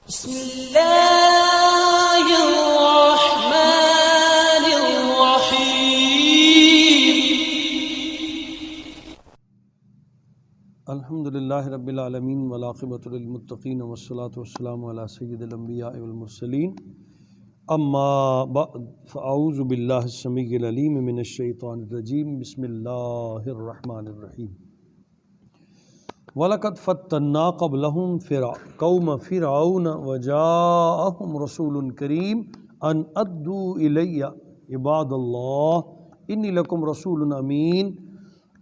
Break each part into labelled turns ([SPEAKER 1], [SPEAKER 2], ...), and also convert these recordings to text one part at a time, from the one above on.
[SPEAKER 1] بسم اللہ الرحمن الرحیم
[SPEAKER 2] الحمدللہ رب العالمین والعاقبۃ للمتقین والصلاۃ والسلام علی سید الانبیاء والمرسلین اما بعد فاعوذ باللہ السمیع العلیم من الشیطان الرجیم بسم اللہ الرحمن الرحیم وَلَقَدْ فَتَّنَّا قَبْلَهُمْ قَوْمَ فِرْعَوْنَ وَجَاءَهُمْ رَسُولٌ كَرِيمٌ أَنْ أَدُّوا إِلَيَّ عِبَادَ اللَّهِ إِنِّي لَكُمْ رَسُولٌ أَمِينٌ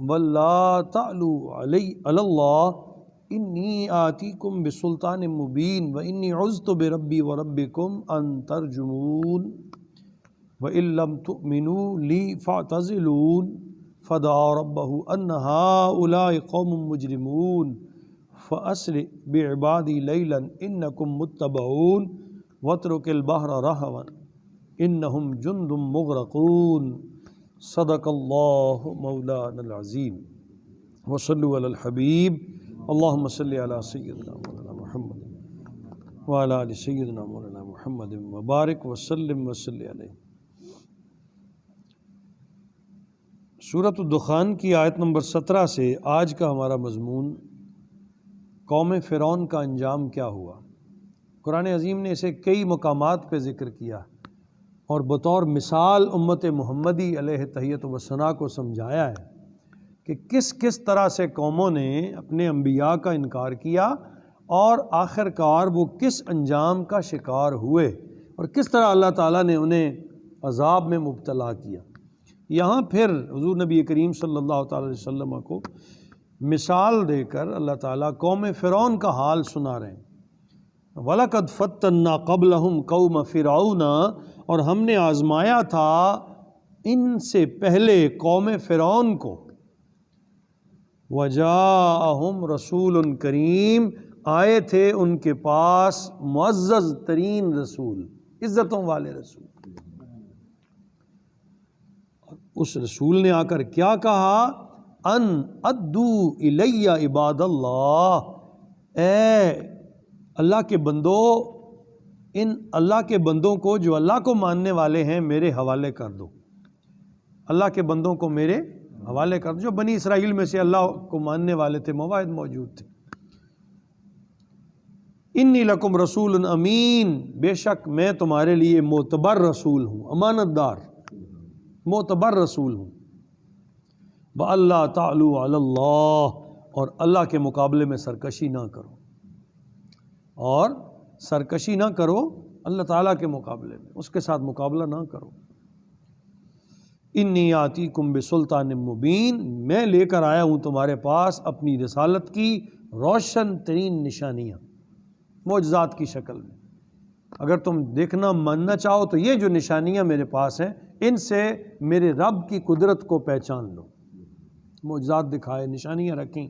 [SPEAKER 2] وَلَا تَعْلُوا عَلَى اللَّهِ إِنِّي آتِيكُمْ بِسُلْطَانٍ مُبِينٍ وَإِنِّي عُذْتُ بِرَبِّي وَرَبِّكُمْ أَنْ تَرْجُمُونِ وَإِن لَّمْ تُؤْمِنُوا لِي فَاعْتَزِلُونِ فدعا ربه ان هؤلاء قوم مجرمون فاسر بعبادي ليلا انكم متبعون واترك البحر رهوا انهم جند مغرقون صدق الله مولانا العظيم وصلوا على الحبيب اللهم صل على سيدنا مولانا محمد وعلى ال سيدنا مولانا محمد وبارك وسلم وصل عليه۔ سورۃ الدخان کی آیت نمبر 17 سے آج کا ہمارا مضمون قوم فرعون کا انجام کیا ہوا۔ قرآن عظیم نے اسے کئی مقامات پہ ذکر کیا اور بطور مثال امت محمدی علیہ تحیۃ و ثنا کو سمجھایا ہے کہ کس کس طرح سے قوموں نے اپنے انبیاء کا انکار کیا اور آخر کار وہ کس انجام کا شکار ہوئے اور کس طرح اللہ تعالیٰ نے انہیں عذاب میں مبتلا کیا۔ یہاں پھر حضور نبی کریم صلی اللہ تعالی علیہ وسلم کو مثال دے کر اللہ تعالیٰ قوم فرعون کا حال سنا رہے ہیں۔ وَلَقَدْ فَتَّنَّا قَبْلَهُمْ قَوْمَ فِرْعَوْنَ، اور ہم نے آزمایا تھا ان سے پہلے قوم فرعون کو۔ وَجَاءَهُمْ رَسُولٌ كَرِيمٌ، آئے تھے ان کے پاس معزز ترین رسول، عزتوں والے رسول۔ اس رسول نے آ کر کیا کہا؟ ان ادو الی عباد اللہ، اے اللہ کے بندو، ان اللہ کے بندوں کو جو اللہ کو ماننے والے ہیں میرے حوالے کر دو۔ اللہ کے بندوں کو میرے حوالے کر دو جو بنی اسرائیل میں سے اللہ کو ماننے والے تھے، مواعظ موجود تھے۔ انی لکم رسول امین، بے شک میں تمہارے لیے معتبر رسول ہوں، امانت دار معتبر رسول ہوں۔ وَأَلَّا تَعْلُوا عَلَى اللَّهِ، اور اللہ کے مقابلے میں سرکشی نہ کرو، اور سرکشی نہ کرو اللہ تعالیٰ کے مقابلے میں، اس کے ساتھ مقابلہ نہ کرو۔ انی آتیکم بسلطان مبین، میں لے کر آیا ہوں تمہارے پاس اپنی رسالت کی روشن ترین نشانیاں، معجزات کی شکل میں۔ اگر تم دیکھنا ماننا چاہو تو یہ جو نشانیاں میرے پاس ہیں ان سے میرے رب کی قدرت کو پہچان لو۔ معجزات دکھائے، نشانیاں رکھیں،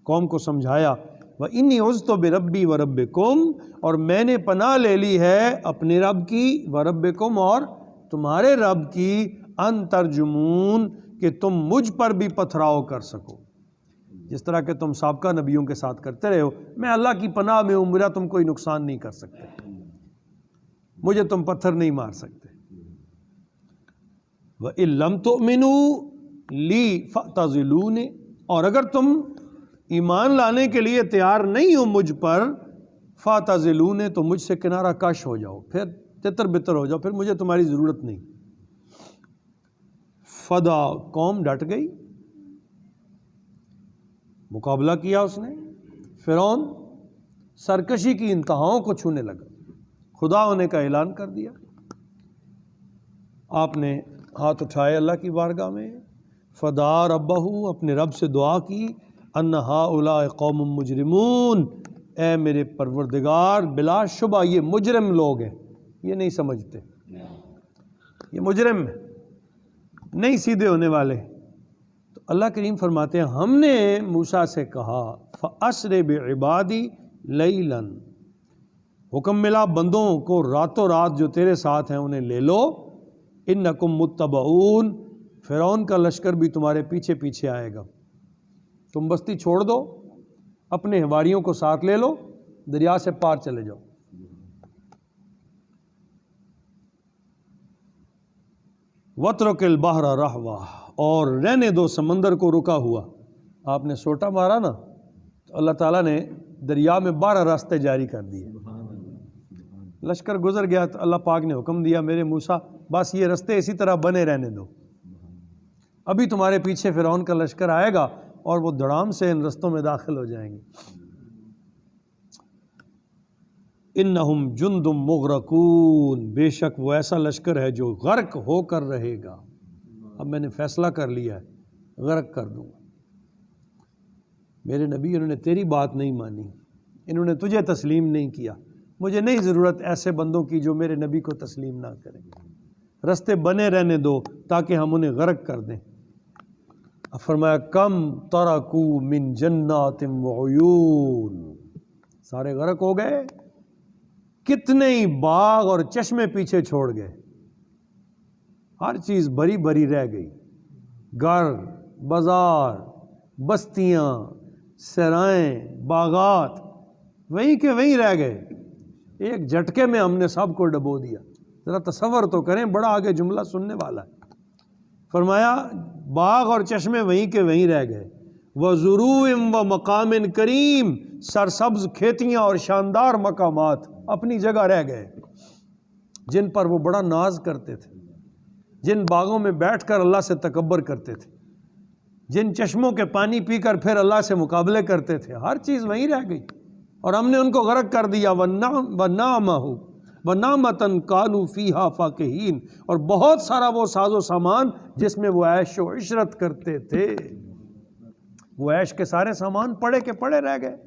[SPEAKER 2] قوم کو سمجھایا۔ وَإِنِّي عُذْتُ بِرَبِّي وَرَبِّكُمْ، اور میں نے پناہ لے لی ہے اپنے رب کی، وَرَبِّكُمْ، اور تمہارے رب کی، ان ترجمون، کہ تم مجھ پر بھی پتھراؤ کر سکو، جس طرح کہ تم سابقہ نبیوں کے ساتھ کرتے رہے ہو۔ میں اللہ کی پناہ میں ہوں، میرا تم کوئی نقصان نہیں کر سکتے، مجھے تم پتھر نہیں مار سکتے۔ وَإِن لَّمْ تُؤْمِنُوا لِي فَاعْتَزِلُونِ، اور اگر تم ایمان لانے کے لیے تیار نہیں ہو مجھ پر، فَاعْتَزِلُونِ، تو مجھ سے کنارہ کش ہو جاؤ، پھر تتر بتر ہو جاؤ، پھر مجھے تمہاری ضرورت نہیں۔ فدا، قوم ڈٹ گئی، مقابلہ کیا اس نے۔ فرعون سرکشی کی انتہاؤں کو چھونے لگا، خدا ہونے کا اعلان کر دیا۔ آپ نے ہاتھ اٹھائے اللہ کی بارگاہ میں، فدا ربہ، اپنے رب سے دعا کی، ان ہؤلاء قوم مجرمون، اے میرے پروردگار بلا شبہ یہ مجرم لوگ ہیں، یہ نہیں سمجھتے، یہ مجرم ہیں، نہیں سیدھے ہونے والے۔ تو اللہ کریم فرماتے ہیں ہم نے موسیٰ سے کہا فَأَسْرِ بِعِبَادِي لَيْلًا، حکم ملا بندوں کو راتوں رات جو تیرے ساتھ ہیں انہیں لے لو، انکم متبعون، فرعون کا لشکر بھی تمہارے پیچھے پیچھے آئے گا، تم بستی چھوڑ دو، اپنے حواریوں کو ساتھ لے لو، دریا سے پار چلے جاؤ۔ وَاتْرُكِ الْبَحْرَ رَهْوًا، اور رہنے دو سمندر کو رکا ہوا۔ آپ نے سوٹا مارا نا تو اللہ تعالیٰ نے دریا میں 12 راستے جاری کر دیے۔ لشکر گزر گیا تو اللہ پاک نے حکم دیا میرے موسیٰ بس یہ راستے اسی طرح بنے رہنے دو، ابھی تمہارے پیچھے فرعون کا لشکر آئے گا اور وہ دڑام سے ان رستوں میں داخل ہو جائیں گے۔ انہم جند مغرقون، بے شک وہ ایسا لشکر ہے جو غرق ہو کر رہے گا۔ اب میں نے فیصلہ کر لیا ہے، غرق کر دوں گا۔ میرے نبی انہوں نے تیری بات نہیں مانی، انہوں نے تجھے تسلیم نہیں کیا، مجھے نہیں ضرورت ایسے بندوں کی جو میرے نبی کو تسلیم نہ کریں، رستے بنے رہنے دو تاکہ ہم انہیں غرق کر دیں۔ فرمایا کم ترکو من جنات وعیون، سارے غرق ہو گئے، کتنے ہی باغ اور چشمے پیچھے چھوڑ گئے، ہر چیز بھری بھری رہ گئی، گھر، بازار، بستیاں، سرائیں، باغات وہیں کے وہیں رہ گئے، ایک جھٹکے میں ہم نے سب کو ڈبو دیا۔ ذرا تصور تو کریں، بڑا آگے جملہ سننے والا ہے۔ فرمایا باغ اور چشمے وہیں کے وہیں رہ گئے، وَزُرُوعٍ وَمَقَامٍ کریم، سرسبز کھیتیاں اور شاندار مقامات اپنی جگہ رہ گئے، جن پر وہ بڑا ناز کرتے تھے، جن باغوں میں بیٹھ کر اللہ سے تکبر کرتے تھے، جن چشموں کے پانی پی کر پھر اللہ سے مقابلے کرتے تھے، ہر چیز وہیں رہ گئی اور ہم نے ان کو غرق کر دیا۔ وَنَعْمَةً كَانُوا فِيهَا فَاكِهِينَ، اور بہت سارا وہ ساز و سامان جس میں وہ عیش و عشرت کرتے تھے، وہ عیش کے سارے سامان پڑے کے پڑے رہ گئے۔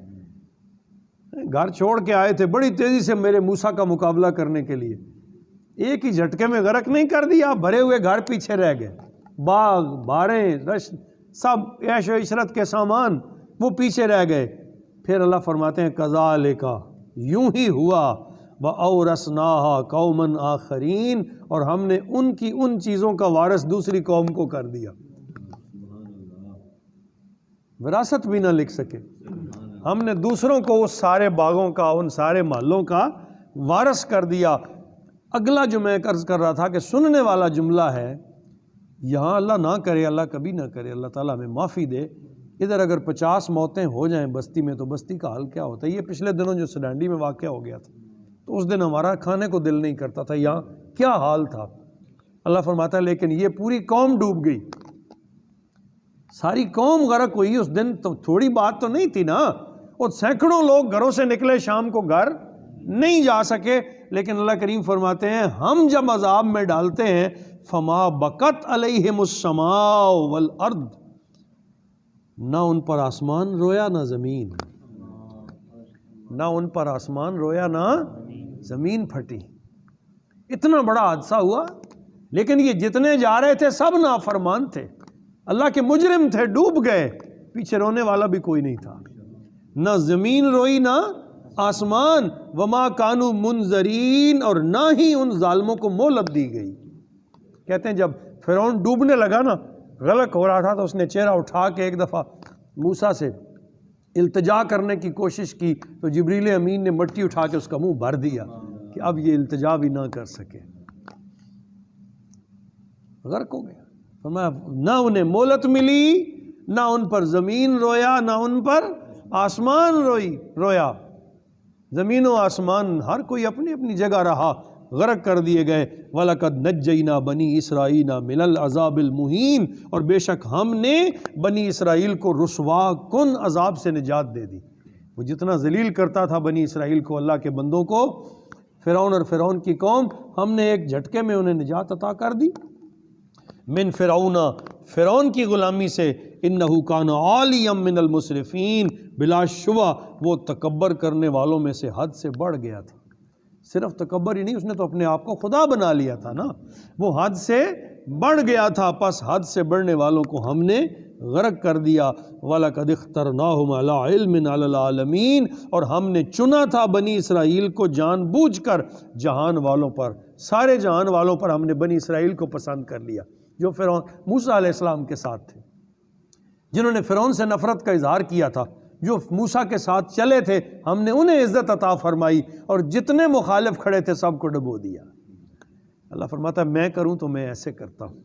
[SPEAKER 2] گھر چھوڑ کے آئے تھے بڑی تیزی سے میرے موسیٰ کا مقابلہ کرنے کے لیے، ایک ہی جھٹکے میں غرق نہیں کر دیا، بھرے ہوئے گھر پیچھے رہ گئے، باغ باریں رش سب عیش و عشرت کے سامان وہ پیچھے رہ گئے۔ پھر اللہ فرماتے ہیں کذالک، یوں ہی ہوا، وَأَوْرَثْنَاهَا قَوْمًا آخَرِينَ، اور ہم نے ان کی ان چیزوں کا وارث دوسری قوم کو کر دیا۔ وراثت بھی نہ لکھ سکے، ہم نے دوسروں کو اس سارے باغوں کا، ان سارے محلوں کا وارث کر دیا۔ اگلا جو میں عرض کر رہا تھا کہ سننے والا جملہ ہے، یہاں اللہ نہ کرے، اللہ کبھی نہ کرے، اللہ تعالیٰ ہمیں معافی دے، ادھر اگر 50 موتیں ہو جائیں بستی میں تو بستی کا حال کیا ہوتا ہے؟ یہ پچھلے دنوں جو سڈانڈی میں واقعہ ہو گیا تھا تو اس دن ہمارا کھانے کو دل نہیں کرتا تھا، یہاں کیا حال تھا۔ اللہ فرماتا ہے لیکن یہ پوری قوم ڈوب گئی، ساری قوم غرق ہوئی اس دن، تو تھوڑی بات تو نہیں تھی نا، اور سینکڑوں لوگ گھروں سے نکلے، شام کو گھر نہیں جا سکے، لیکن اللہ کریم فرماتے ہیں ہم جب عذاب میں ڈالتے ہیں فما بکت علیہم السماء والارض، نہ ان پر آسمان رویا نہ زمین، نہ ان پر آسمان رویا نہ زمین پھٹی۔ اتنا بڑا حادثہ ہوا، لیکن یہ جتنے جا رہے تھے سب نافرمان تھے، اللہ کے مجرم تھے، ڈوب گئے، پیچھے رونے والا بھی کوئی نہیں تھا، نہ زمین روئی نہ آسمان، وما کانوا منظرین، اور نہ ہی ان ظالموں کو مہلت دی گئی۔ کہتے ہیں جب فرعون ڈوبنے لگا نا، غرق ہو رہا تھا، تو اس نے چہرہ اٹھا کے ایک دفعہ موسیٰ سے التجا کرنے کی کوشش کی تو جبریل امین نے مٹی اٹھا کے اس کا منہ بھر دیا کہ اب یہ التجا بھی نہ کر سکے، غرق ہو گیا۔ فرمایا نہ انہیں مہلت ملی، نہ ان پر زمین رویا، نہ ان پر آسمان رویا، زمین و آسمان ہر کوئی اپنی اپنی جگہ رہا، غرق کر دیے گئے۔ وَلَقَدْ نَجَّيْنَا بَنِي إِسْرَائِيلَ مِنَ الْعَذَابِ الْمُهِينِ، اور بے شک ہم نے بنی اسرائیل کو رسوا کن عذاب سے نجات دے دی۔ وہ جتنا ذلیل کرتا تھا بنی اسرائیل کو، اللہ کے بندوں کو، فرعون اور فرعون کی قوم، ہم نے ایک جھٹکے میں انہیں نجات عطا کر دی۔ من فرعون، فرعون کی غلامی سے، انہو کان عالیا من المسرفین، بلا شبہ وہ تکبر کرنے والوں میں سے حد سے بڑھ گیا تھا۔ صرف تکبر ہی نہیں، اس نے تو اپنے آپ کو خدا بنا لیا تھا نا، وہ حد سے بڑھ گیا تھا، پس حد سے بڑھنے والوں کو ہم نے غرق کر دیا۔ وَلَقَدِ اخْتَرْنَاهُمْ عَلَىٰ عِلْمٍ عَلَى الْعَالَمِينَ، اور ہم نے چنا تھا بنی اسرائیل کو جان بوجھ کر جہان والوں پر، سارے جہان والوں پر ہم نے بنی اسرائیل کو پسند کر لیا، جو فرعون موسیٰ علیہ السلام کے ساتھ تھے، جنہوں نے فرعون سے نفرت کا اظہار کیا تھا، جو موسیٰ کے ساتھ چلے تھے، ہم نے انہیں عزت عطا فرمائی، اور جتنے مخالف کھڑے تھے سب کو ڈبو دیا۔ اللہ فرماتا ہے میں کروں تو میں ایسے کرتا ہوں.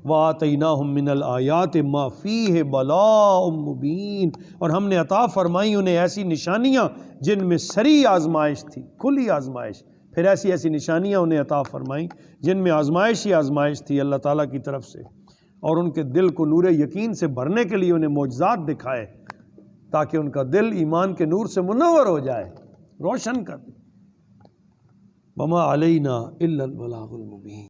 [SPEAKER 2] وَآتَيْنَاهُم مِّنَ الْآيَاتِ مَا فِيهِ بَلَاءٌ مُبِينٌ، اور ہم نے عطا فرمائی انہیں ایسی نشانیاں جن میں سری آزمائش تھی، کھلی آزمائش. پھر ایسی ایسی نشانیاں انہیں عطا فرمائیں جن میں آزمائش ہی آزمائش تھی اللہ تعالیٰ کی طرف سے، اور ان کے دل کو نور یقین سے بھرنے کے لیے انہیں معجزات دکھائے تاکہ ان کا دل ایمان کے نور سے منور ہو جائے، روشن کر دے. وَمَا عَلَيْنَا إِلَّا الْبَلَاغُ الْمُبِينُ.